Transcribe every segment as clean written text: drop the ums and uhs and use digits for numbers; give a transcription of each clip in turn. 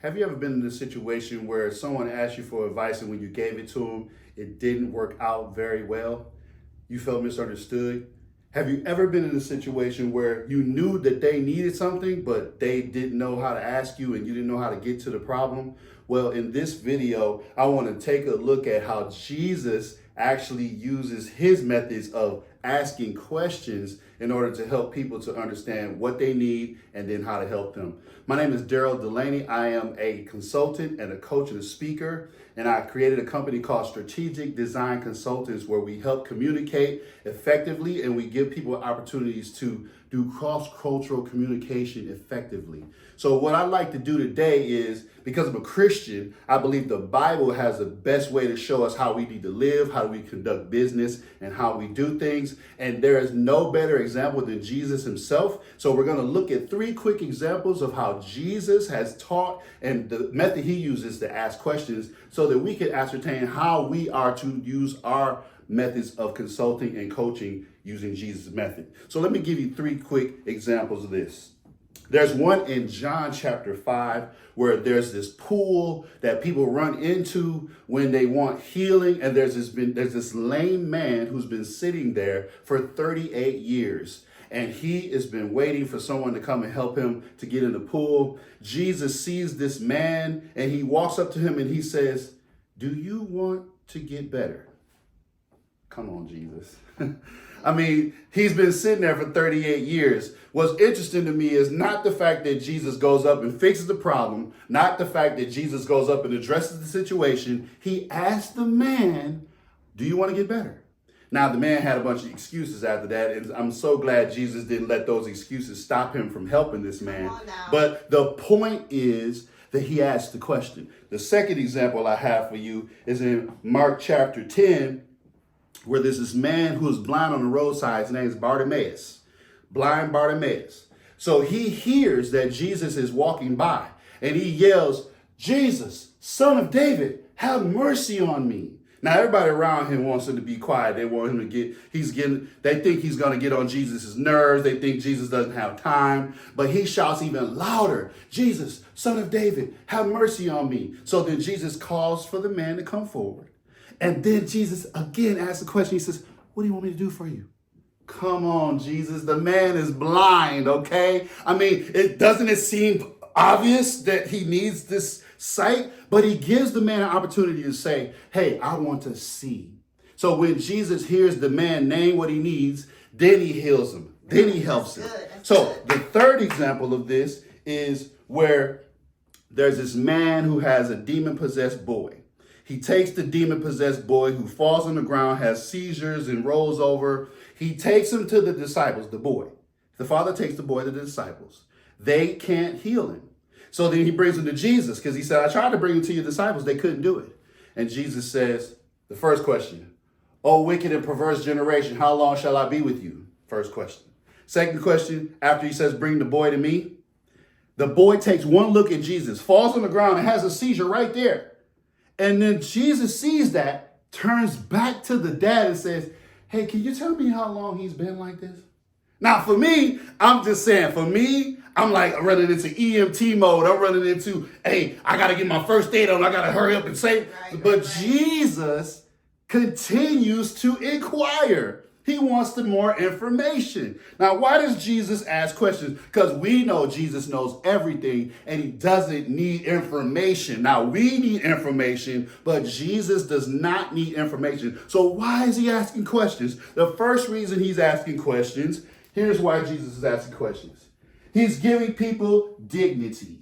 Have you ever been in a situation where someone asked you for advice and when you gave it to them, it didn't work out very well? You felt misunderstood? Have you ever been in a situation where you knew that they needed something, but they didn't know how to ask you and you didn't know how to get to the problem? Well, in this video, I want to take a look at how Jesus actually uses his methods of asking questions in order to help people to understand what they need and then how to help them. My name is Daryl Delaney. I am a consultant and a coach and a speaker, and I created a company called Strategic Design Consultants where we help communicate effectively and we give people opportunities to do cross-cultural communication effectively. So what I'd like to do today is, because I'm a Christian, I believe the Bible has the best way to show us how we need to live, how we conduct business, and how we do things. And there is no better example than Jesus himself. So we're going to look at 3 quick examples of how Jesus has taught and the method he uses to ask questions so that we can ascertain how we are to use our methods of consulting and coaching using Jesus' method. So let me give you 3 quick examples of this. There's one in John chapter 5 where there's this pool that people run into when they want healing. And there's this lame man who's been sitting there for 38 years. And he has been waiting for someone to come and help him to get in the pool. Jesus sees this man and he walks up to him and he says, "Do you want to get better?" Come on, Jesus. I mean, he's been sitting there for 38 years. What's interesting to me is not the fact that Jesus goes up and fixes the problem, not the fact that Jesus goes up and addresses the situation. He asked the man, "Do you want to get better?" Now, the man had a bunch of excuses after that, and I'm so glad Jesus didn't let those excuses stop him from helping this man. But the point is that he asked the question. The second example I have for you is in Mark chapter 10, where there's this man who is blind on the roadside. His name is Bartimaeus, blind Bartimaeus. So he hears that Jesus is walking by and he yells, "Jesus, Son of David, have mercy on me." Now, everybody around him wants him to be quiet. They want him to they think he's going to get on Jesus' nerves. They think Jesus doesn't have time, but he shouts even louder, "Jesus, Son of David, have mercy on me." So then Jesus calls for the man to come forward. And then Jesus again asks the question. He says, "What do you want me to do for you?" Come on, Jesus. The man is blind, okay? I mean, doesn't it seem obvious that he needs this sight? But he gives the man an opportunity to say, "Hey, I want to see." So when Jesus hears the man name what he needs, then he heals him. Then he helps him. So the third example of this is where there's this man who has a demon-possessed boy. He takes the demon-possessed boy who falls on the ground, has seizures, and rolls over. He takes him to the disciples, the boy. The father takes the boy to the disciples. They can't heal him. So then he brings him to Jesus because he said, "I tried to bring him to your disciples. They couldn't do it." And Jesus says, the first question, "O wicked and perverse generation, how long shall I be with you?" First question. Second question, after he says, "Bring the boy to me," the boy takes one look at Jesus, falls on the ground, and has a seizure right there. And then Jesus sees that, turns back to the dad and says, "Hey, can you tell me how long he's been like this?" Now, for me, I'm just saying, I'm like running into EMT mode. I'm running into, hey, I got to get my first aid on. I got to hurry up and say. But Jesus continues to inquire. He wants the more information. Now, why does Jesus ask questions? Because we know Jesus knows everything and he doesn't need information. Now, we need information, but Jesus does not need information. So why is he asking questions? The first reason he's asking questions, here's why Jesus is asking questions. He's giving people dignity.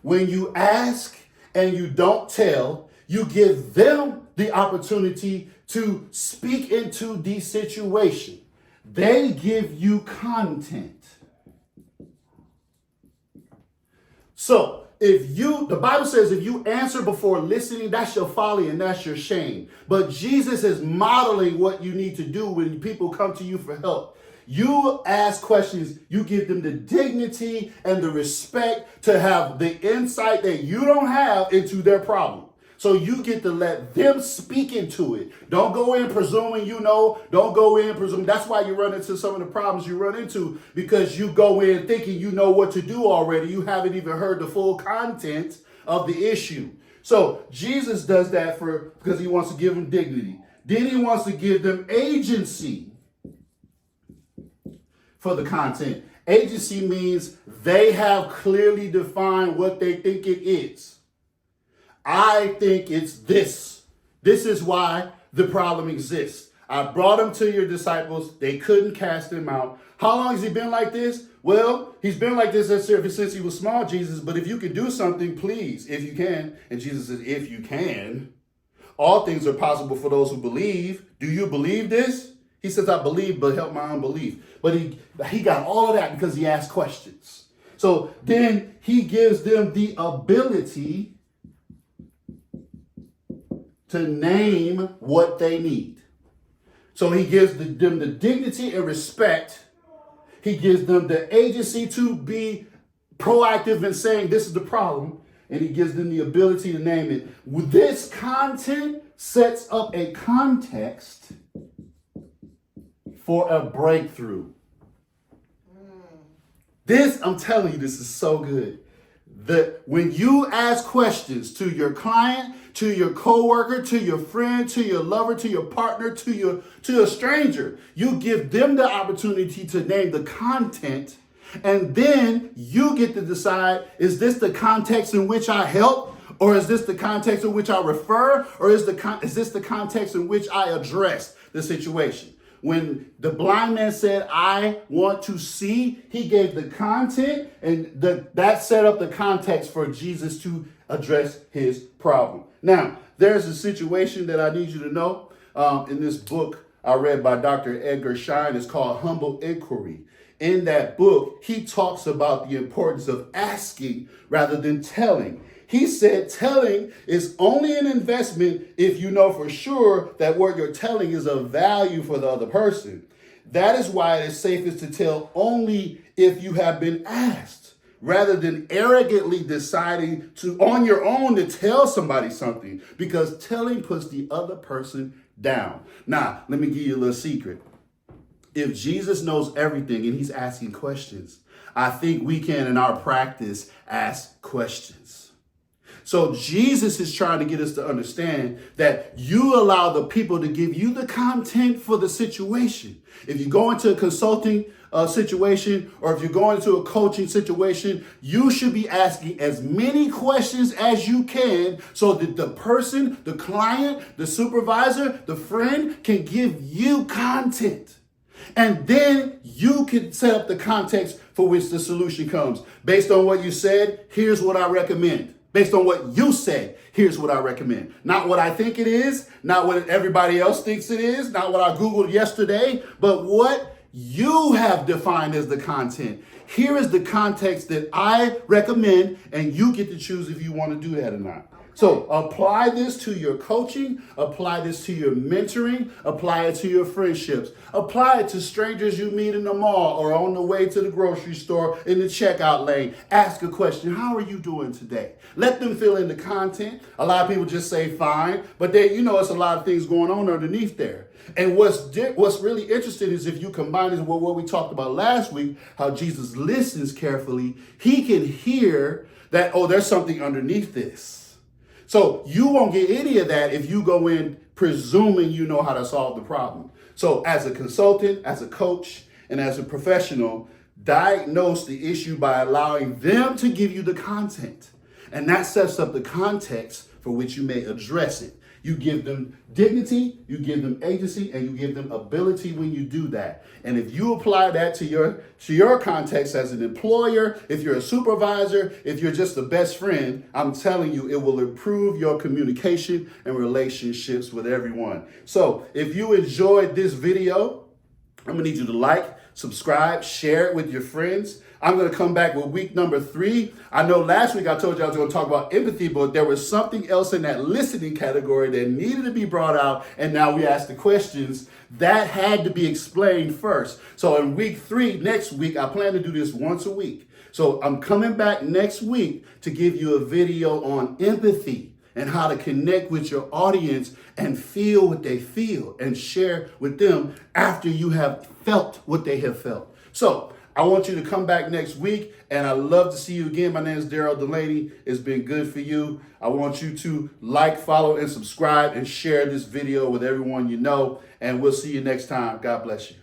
When you ask and you don't tell, you give them the opportunity to speak into the situation. They give you content. So the Bible says if you answer before listening, that's your folly and that's your shame. But Jesus is modeling what you need to do when people come to you for help. You ask questions, you give them the dignity and the respect to have the insight that you don't have into their problem. So you get to let them speak into it. Don't go in presuming you know. Don't go in presuming. That's why you run into some of the problems you run into, because you go in thinking you know what to do already. You haven't even heard the full content of the issue. So Jesus does that because he wants to give them dignity. Then he wants to give them agency for the content. Agency means they have clearly defined what they think it is. I think it's this. This is why the problem exists. I brought him to your disciples. They couldn't cast him out. How long has he been like this? Well, he's been like this ever since he was small, Jesus. But if you can do something, please, if you can. And Jesus says, if you can. All things are possible for those who believe. Do you believe this? He says, I believe, but help my unbelief. But he got all of that because he asked questions. So then he gives them the ability to name what they need. So he gives them the dignity and respect. He gives them the agency to be proactive in saying this is the problem. And he gives them the ability to name it. This content sets up a context for a breakthrough. This, I'm telling you, this is so good. When you ask questions to your client, to your coworker, to your friend, to your lover, to your partner, to a stranger, you give them the opportunity to name the content, and then you get to decide, is this the context in which I help, or is this the context in which I refer, or is this the context in which I address the situation? When the blind man said, I want to see, he gave the content, and that set up the context for Jesus to address his problem. Now, there's a situation that I need you to know in this book I read by Dr. Edgar Schein. It's called Humble Inquiry. In that book, he talks about the importance of asking rather than telling. He said telling is only an investment if you know for sure that what you're telling is of value for the other person. That is why it is safest to tell only if you have been asked, rather than arrogantly deciding on your own to tell somebody something, because telling puts the other person down. Now, let me give you a little secret. If Jesus knows everything and he's asking questions, I think we can, in our practice, ask questions. So Jesus is trying to get us to understand that you allow the people to give you the content for the situation. If you go into a consulting situation, or if you're going into a coaching situation, you should be asking as many questions as you can so that the person, the client, the supervisor, the friend can give you content. And then you can set up the context for which the solution comes. Based on what you said, here's what I recommend. Based on what you said, here's what I recommend. Not what I think it is, not what everybody else thinks it is, not what I Googled yesterday, but what you have defined as the content. Here is the context that I recommend, and you get to choose if you want to do that or not. So apply this to your coaching, apply this to your mentoring, apply it to your friendships, apply it to strangers you meet in the mall or on the way to the grocery store in the checkout lane. Ask a question. How are you doing today? Let them fill in the content. A lot of people just say fine, but it's a lot of things going on underneath there. And what's really interesting is if you combine this with what we talked about last week, how Jesus listens carefully, he can hear that, oh, there's something underneath this. So you won't get any of that if you go in presuming you know how to solve the problem. So as a consultant, as a coach, and as a professional, diagnose the issue by allowing them to give you the content. And that sets up the context for which you may address it. You give them dignity, you give them agency, and you give them ability when you do that. And if you apply that to your context as an employer, if you're a supervisor, if you're just a best friend, I'm telling you, it will improve your communication and relationships with everyone. So if you enjoyed this video, I'm gonna need you to like, subscribe, share it with your friends. I'm going to come back with week number 3. I know last week I told you I was going to talk about empathy, but there was something else in that listening category that needed to be brought out. And now we ask the questions that had to be explained first. So in week 3, next week, I plan to do this once a week. So I'm coming back next week to give you a video on empathy. and how to connect with your audience and feel what they feel and share with them after you have felt what they have felt. So I want you to come back next week, and I love to see you again. My name is Daryl Delaney. It's been good for you. I want you to like, follow, and subscribe, and share this video with everyone you know, and we'll see you next time. God bless you.